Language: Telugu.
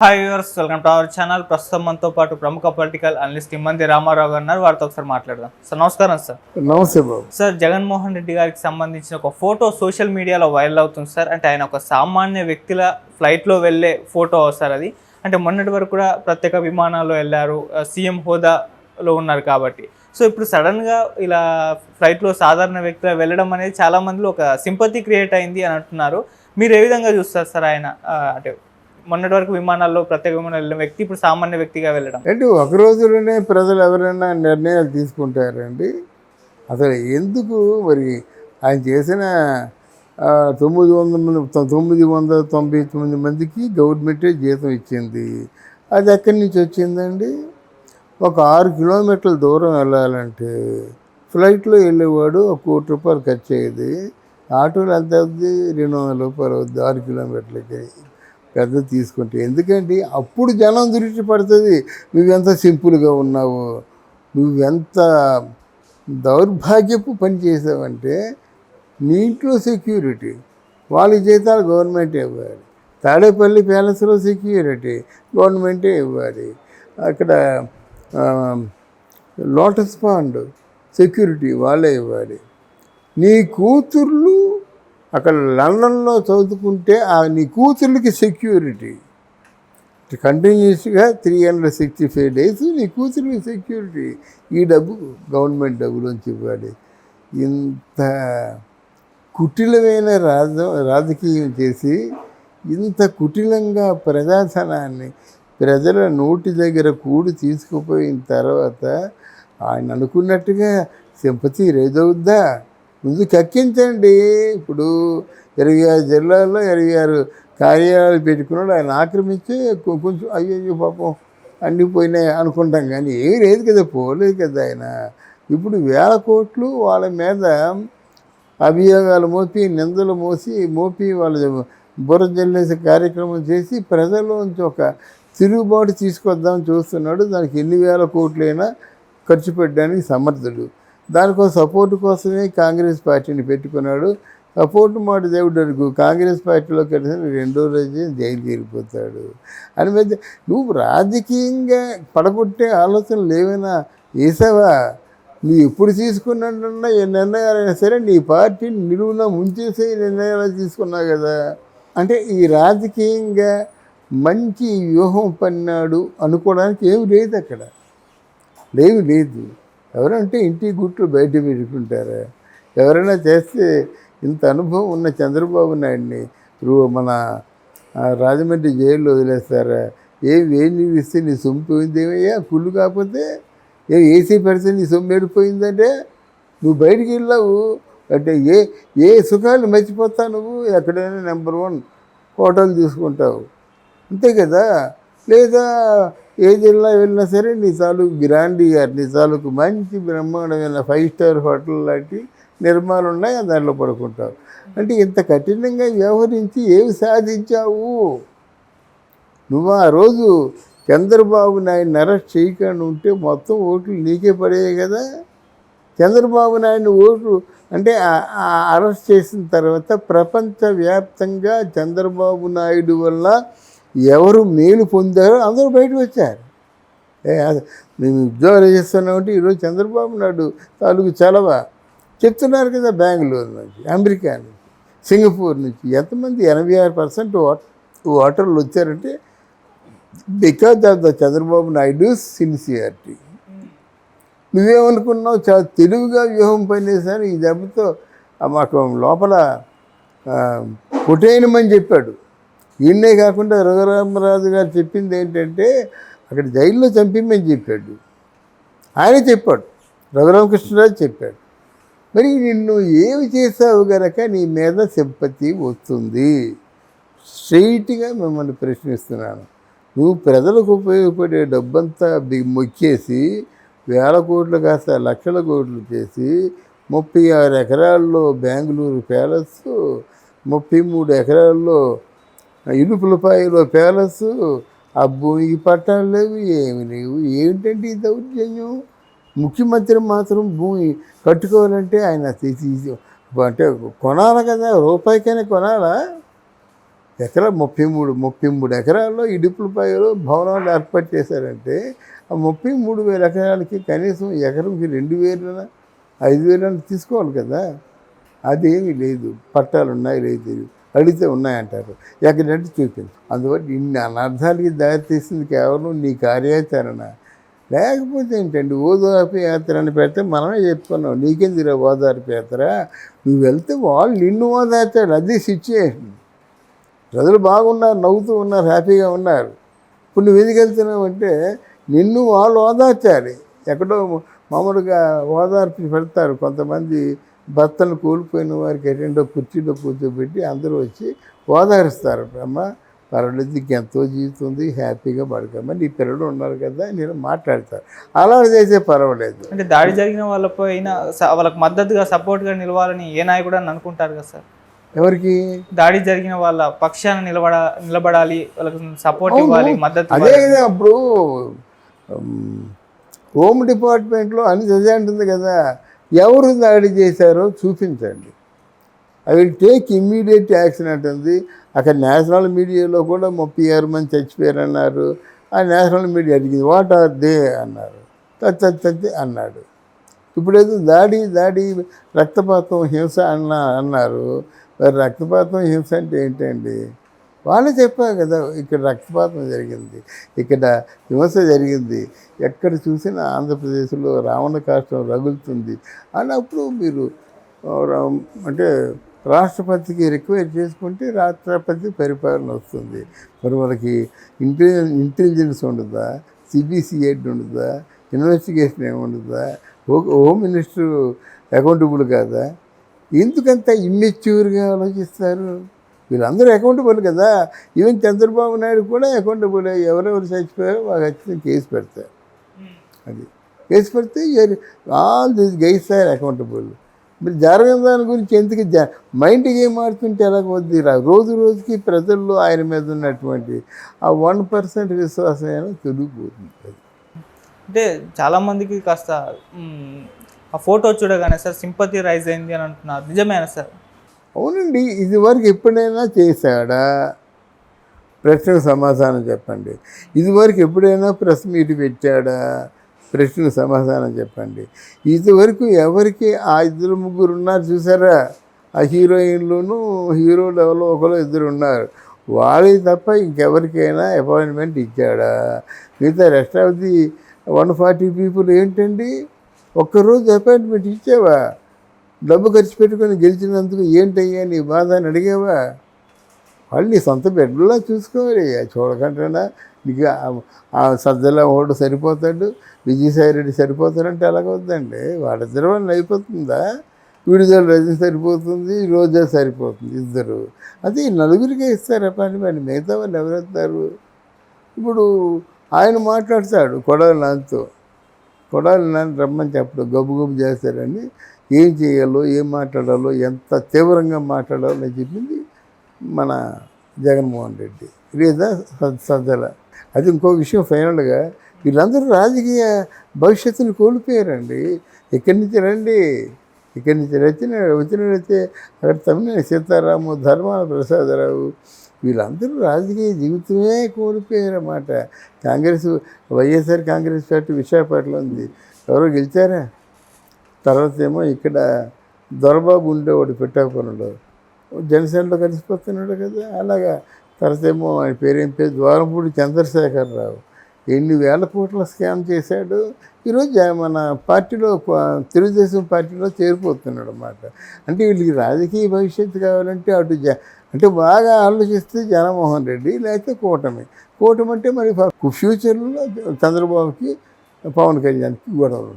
Hi viewers, welcome to our channel. ప్రస్తుతం మనతో పాటు ప్రముఖ పొలిటికల్ అనలిస్ట్ ఇమ్మంది రామారావు గారు ఉన్నారు. వారితో ఒకసారి మాట్లాడదాం. సార్ నమస్కారం. సార్ నమస్తే బాబు. సార్, జగన్మోహన్ రెడ్డి గారికి సంబంధించిన ఒక ఫోటో సోషల్ మీడియాలో వైరల్ అవుతుంది సార్. అంటే ఆయన ఒక సామాన్య వ్యక్తిల ఫ్లైట్లో వెళ్ళే ఫోటో సార్ అది. అంటే మొన్నటి వరకు కూడా ప్రత్యేక విమానాల్లో వెళ్ళారు, సీఎం హోదాలో ఉన్నారు కాబట్టి. సో ఇప్పుడు సడన్గా ఇలా ఫ్లైట్లో సాధారణ వ్యక్తిగా వెళ్ళడం అనేది చాలా మందిలో ఒక సింపతి క్రియేట్ అయింది అని అంటున్నారు. మీరు ఏ విధంగా చూస్తారు సార్ ఆయన అంటే మొన్నటి వరకు విమానాల్లో ప్రత్యేక విమానాలు వెళ్ళిన వ్యక్తి ఇప్పుడు సామాన్య వ్యక్తిగా వెళ్ళడం? అంటే ఒక రోజులోనే ప్రజలు ఎవరైనా నిర్ణయాలు తీసుకుంటారండి. అసలు ఎందుకు మరి ఆయన చేసిన 999 మందికి గవర్నమెంటే జీతం ఇచ్చింది. అది ఎక్కడి నుంచి వచ్చిందండి? ఒక 6 కిలోమీటర్ల దూరం వెళ్ళాలంటే ఫ్లైట్లో వెళ్ళేవాడు ₹1 కోటి ఖర్చు అయ్యేది. ఆటోలు ఎంత అవుద్ది? ₹200 అవుద్ది 6 కిలోమీటర్లకి పెద్ద తీసుకుంటే. ఎందుకంటే అప్పుడు జనం దృష్టి పడుతుంది, నువ్వెంత సింపుల్గా ఉన్నావు, నువ్వెంత దౌర్భాగ్యపు పని చేసావంటే. నీ ఇంట్లో సెక్యూరిటీ, వాళ్ళ జీతాలు గవర్నమెంటే ఇవ్వాలి. తాడేపల్లి ప్యాలెస్లో సెక్యూరిటీ గవర్నమెంటే ఇవ్వాలి. అక్కడ లోటస్ పాండ్ సెక్యూరిటీ వాళ్ళే ఇవ్వాలి. నీ కూతుర్లు అక్కడ లండన్లో చదువుకుంటే నీ కూతుర్లకి సెక్యూరిటీ కంటిన్యూస్గా 365 days నీ కూతుర్లకి సెక్యూరిటీ. ఈ డబ్బు గవర్నమెంట్ డబ్బులోంచి ఇవ్వాలి. ఇంత కుటిలమైన రాజకీయం చేసి ఇంత కుటిలంగా ప్రజాధనాన్ని ప్రజల నోటి దగ్గర కూడి తీసుకుపోయిన తర్వాత ఆయన అనుకున్నట్టుగా సింపతి రేజవుద్దా? ముందు కక్కించండి. ఇప్పుడు 26 జిల్లాల్లో 26 కార్యాలయాలు పెట్టుకున్నాడు. ఆయన ఆక్రమించి కొంచెం అయ్యో పాపం అన్నీ పోయినాయి అనుకుంటాం, కానీ ఏమీ లేదు కదా, పోలేదు కదా ఆయన. ఇప్పుడు 1000 కోట్లు వాళ్ళ మీద అభియోగాలు మోపి నిందలు మోపి వాళ్ళ బుర్ర జల్లేసే కార్యక్రమం చేసి ప్రజల్లోంచి ఒక తిరుగుబాటు తీసుకొద్దామని చూస్తున్నాడు. దానికి ఎన్ని 1000 కోట్లైనా ఖర్చు పెట్టడానికి సమర్థుడు. దానికోసం సపోర్టు కోసమే కాంగ్రెస్ పార్టీని పెట్టుకున్నాడు. సపోర్టు మాట దేవుడు అడుగు, కాంగ్రెస్ పార్టీలో కలిసిన 2వ రోజే జైలుకి వెళ్ళిపోతాడు అని మధ్య నువ్వు రాజకీయంగా పడగొట్టే ఆలోచనలు ఏమైనా వేసావా? నువ్వు ఎప్పుడు తీసుకున్నట్టున్నా ఏ నిర్ణయాలైనా సరే నీ పార్టీని నిలువున ముంచేసే నిర్ణయాలు తీసుకున్నావు కదా. అంటే ఈ రాజకీయంగా మంచి వ్యూహం పన్నాడు అనుకోవడానికి ఏమి లేదు, అక్కడ లేదు. ఎవరంటే ఇంటి గుట్లు బయట పెట్టుకుంటారా? ఎవరైనా చేస్తే ఇంత అనుభవం ఉన్న చంద్రబాబు నాయుడిని మన రాజమండ్రి జైల్లో వదిలేస్తారా? వేడి ఇస్తే నీ సొమ్ము పోయిందేమయ్యా? కుళ్ళు కాకపోతే ఏసీ పెడితే నీ సొమ్ము ఏడిపోయిందంటే నువ్వు బయటికి వెళ్ళావు అంటే ఏ సుఖాలు మర్చిపోతావు నువ్వు. ఎక్కడైనా నెంబర్ 1 హోటల్ తీసుకుంటావు, అంతే కదా. లేదా ఏ జిల్లా వెళ్ళినా సరే నీ తాలూకు గ్రాండియర్, నీ తాలూకు మంచి బ్రహ్మాండమైన 5 స్టార్ హోటల్ లాంటి నిర్మాణాలు ఉన్నాయి, దాంట్లో పడుకుంటావు. అంటే ఇంత కఠినంగా వ్యవహరించి ఏమి సాధించావు నువ్వు? ఆ రోజు చంద్రబాబు నాయుడిని అరెస్ట్ చేయకుండా ఉంటే మొత్తం ఓట్లు నీకే పడేవి కదా. చంద్రబాబు నాయుడిని ఓట్లు అంటే అరెస్ట్ చేసిన తర్వాత ప్రపంచవ్యాప్తంగా చంద్రబాబు నాయుడు వల్ల ఎవరు మేలు పొందారో అందరూ బయటకు వచ్చారు. మేము ఉద్యోగాలు చేస్తున్నామంటే ఈరోజు చంద్రబాబు నాయుడు తాలూకు చలవ చెప్తున్నారు కదా. బెంగళూరు నుంచి, అమెరికా నుంచి, సింగపూర్ నుంచి ఎంతమంది 86% ఓటర్లు వచ్చారంటే because of the Chandrababu Naidu sincerity. నువ్వేమనుకున్నావు? చాలా తెలివిగా వ్యూహం పనిచేశాను, ఈ దెబ్బతో మాకు లోపల కొట్టేయనమని చెప్పాడు. ఈయనే కాకుండా రఘురామరాజు గారు చెప్పింది ఏంటంటే అక్కడ జైల్లో చంపిమని చెప్పాడు. ఆయన చెప్పాడు, రఘురామకృష్ణరాజు చెప్పాడు. మరి నిన్ను ఏమి చేసావు గనక నీ మీద సింపతి వస్తుంది? స్ట్రెయిట్గా మిమ్మల్ని ప్రశ్నిస్తున్నాను. నువ్వు ప్రజలకు ఉపయోగపడే డబ్బంతా మొక్కేసి 1000 కోట్లు కాస్త లక్షల కోట్లు చేసి 36 ఎకరాల్లో బెంగళూరు ప్యాలెస్, 33 ఎకరాల్లో ఇనుపులపాయలో ప్యాలెస్, ఆ భూమికి పట్టాలు లేవు, ఏమి లేవు. ఏమిటంటే ఈ దౌర్జన్యం? ముఖ్యమంత్రి మాత్రం భూమి కట్టుకోవాలంటే ఆయన అంటే కొనాలి కదా, రూపాయికైనా కొనాలా? ఎకరా 33 ఎకరాల్లో ఇడుపులపాయలో భవనాలు ఏర్పాటు చేశారంటే ఆ 33,000 ఎకరాలకి కనీసం ఎకరంకి 2,000 5,000 తీసుకోవాలి కదా. అదేమీ లేదు. పట్టాలు ఉన్నాయి లేదు, అడిగితే ఉన్నాయంటారు. ఎక్కడంటే చూపించు. అందువల్ల ఇన్ని అనర్థాలకి దారితీసింది కేవలం నీ కార్యాచరణ. లేకపోతే ఏంటండి, ఓదార్పు యాత్ర అని పెడితే మనమే చెప్పుకున్నాం, నీకెందుకు ఓదార్పు యాత్ర, నువ్వు వెళ్తే వాళ్ళు నిన్ను ఓదార్చాడు. అది సిచ్యుయేషన్. ప్రజలు బాగున్నారు, నవ్వుతూ ఉన్నారు, హ్యాపీగా ఉన్నారు. ఇప్పుడు నువ్వు ఎందుకు వెళ్తున్నావు అంటే నిన్ను వాళ్ళు ఓదార్చాలి. ఎక్కడో మామూలుగా ఓదార్పు పెడతారు కొంతమంది. భర్తను కోల్పోయిన వారికి ఎటెండో కుర్చీలో కూర్చోబెట్టి అందరూ వచ్చి ఓదారుస్తారు. అమ్మ పర్వాలేదు, నీకు ఎంతో జీవితం ఉంది, హ్యాపీగా పడుకోమ్మా, నీ పిల్లలు ఉన్నారు కదా నేను మాట్లాడతారు. అలా చేసే పర్వాలేదు. అంటే దాడి జరిగిన వాళ్ళపైన వాళ్ళకి మద్దతుగా సపోర్ట్గా నిలవాలని ఏ నాయకుడు అని అనుకుంటారు కదా సార్. ఎవరికి? దాడి జరిగిన వాళ్ళ పక్షాన నిలబడాలి, వాళ్ళకి సపోర్ట్ ఇవ్వాలి, మద్దతు. అదే కదా అప్పుడు హోమ్ డిపార్ట్మెంట్లో అని చదివే ఉంటుంది కదా, ఎవరు దాడి చేశారో చూపించండి, I will take immediate action అంటుంది. అక్కడ నేషనల్ మీడియాలో కూడా 36 మంది చచ్చిపోయారు అన్నారు. ఆ నేషనల్ మీడియా అడిగింది వాట్ ఆర్ దే అన్నారు, తత్తి అన్నాడు. ఇప్పుడేదో దాడి రక్తపాతం హింస అన్నారు. మరి రక్తపాతం హింస అంటే ఏంటండి? వాళ్ళే చెప్పారు కదా, ఇక్కడ రక్తపాతం జరిగింది, ఇక్కడ హింస జరిగింది, ఎక్కడ చూసినా ఆంధ్రప్రదేశ్లో రావణ కాష్టం రగులుతుంది అన్నప్పుడు మీరు అంటే రాష్ట్రపతికి రిక్వెస్ట్ చేసుకుంటే రాష్ట్రపతి పరిపాలన వస్తుంది. మరి వాళ్ళకి ఇంటెలిజెన్స్ ఉండదా, సిబిసిఐడి ఉండదా, ఇన్వెస్టిగేషన్ ఏమి ఉండదా, హోమ్ మినిస్టర్ అకౌంటబుల్ కాదా? ఎందుకంత ఇమ్మెచ్యూర్గా ఆలోచిస్తారు? వీళ్ళందరూ అకౌంటబుల్ కదా. ఈవెన్ చంద్రబాబు నాయుడు కూడా అకౌంటబుల్. ఎవరెవరు చచ్చిపోయారో వాళ్ళు ఖచ్చితంగా కేసు పెడతారు. అది కేసు పెడితే all this guys are accountable. మీరు జరగని దాని గురించి ఎందుకు మైండ్కి ఏం మారుతుంటే ఎలాగొద్ది? రోజు రోజుకి ప్రజల్లో ఆయన మీద ఉన్నటువంటి ఆ 1% విశ్వాసం అయినా తొలిగిపోతుంది. అంటే చాలామందికి కాస్త ఆ ఫోటో చూడగానే సార్ సింపతి రైజ్ అయింది అని అంటున్నారు, నిజమేనా సార్? అవునండి. ఇది వరకు ఎప్పుడైనా చేశాడా? ప్రశ్నకు సమాధానం చెప్పండి. ఇదివరకు ఎప్పుడైనా ప్రెస్ మీట్ పెట్టాడా? ప్రశ్నకు సమాధానం చెప్పండి. ఇదివరకు ఎవరికి ఆ 2-3 ఉన్నారు చూసారా, ఆ హీరోయిన్లోనూ హీరోలు ఎవరో ఒకరు 2 ఉన్నారు, వాళ్ళకి తప్ప ఇంకెవరికైనా అపాయింట్మెంట్ ఇచ్చాడా? మిగతా రెస్ట్ ఆఫ్ ది 140 పీపుల్ ఏంటండి, ఒక్కరోజు అపాయింట్మెంట్ ఇచ్చావా? డబ్బు ఖర్చు పెట్టుకొని గెలిచినందుకు ఏంటయ్యా నీ బాధ అని అడిగావా? వాళ్ళు నీ సొంత బిడ్డలా చూసుకోవాలి. చూడకంటేనా నీకు ఆ సజ్జల ఓడు సరిపోతాడు, విజయసాయిరెడ్డి సరిపోతాడంటే ఎలాగవుతుందండి? వాళ్ళిద్దరి వల్ల అయిపోతుందా? విడుదల రజని సరిపోతుంది, రోజా సరిపోతుంది, 2. అదే 4కే ఇస్తారు అపాయింట్మెంట్. మిగతా వాళ్ళు ఎవరెత్తారు? ఇప్పుడు ఆయన మాట్లాడతాడు కొడాలి నాన్నతో, కొడాలి నాన్న రమ్మని చెప్పడు, గబ్బు చేస్తారని. ఏం చేయాలో, ఏం మాట్లాడాలో, ఎంత తీవ్రంగా మాట్లాడాలో అని చెప్పింది మన జగన్మోహన్ రెడ్డి లేదా సజ్జల. అది ఇంకో విషయం. ఫైనల్గా వీళ్ళందరూ రాజకీయ భవిష్యత్తును కోల్పోయారండి. ఇక్కడి నుంచి రండి, ఇక్కడి నుంచి వచ్చినట్లయితే అక్కడ తమ్మినేని సీతారాము, ధర్మాన ప్రసాదరావు, వీళ్ళందరూ రాజకీయ జీవితమే కోల్పోయారన్నమాట. వైఎస్ఆర్ కాంగ్రెస్ పార్టీ విశాఖపట్నంలో ఉంది, ఎవరో గెలిచారా? తర్వాత ఏమో ఇక్కడ దొరబాబు ఉండేవాడు పిఠాపురంలో, జనసేనలో కలిసిపోతున్నాడు కదా. అలాగా తర్వాత ఏమో ఆయన పేరేం పేరు ద్వారంపూడి చంద్రశేఖరరావు, ఎన్ని వేల కోట్ల స్కామ్ చేశాడు. ఈరోజు మన పార్టీలో తెలుగుదేశం పార్టీలో చేరిపోతున్నాడు అన్నమాట. అంటే వీళ్ళకి రాజకీయ భవిష్యత్తు కావాలంటే అటు అంటే బాగా ఆలోచిస్తే జగన్మోహన్ రెడ్డి, లేకపోతే కూటమి అంటే మరి ఫ్యూచర్లో చంద్రబాబుకి పవన్ కళ్యాణ్కి గొడవలు.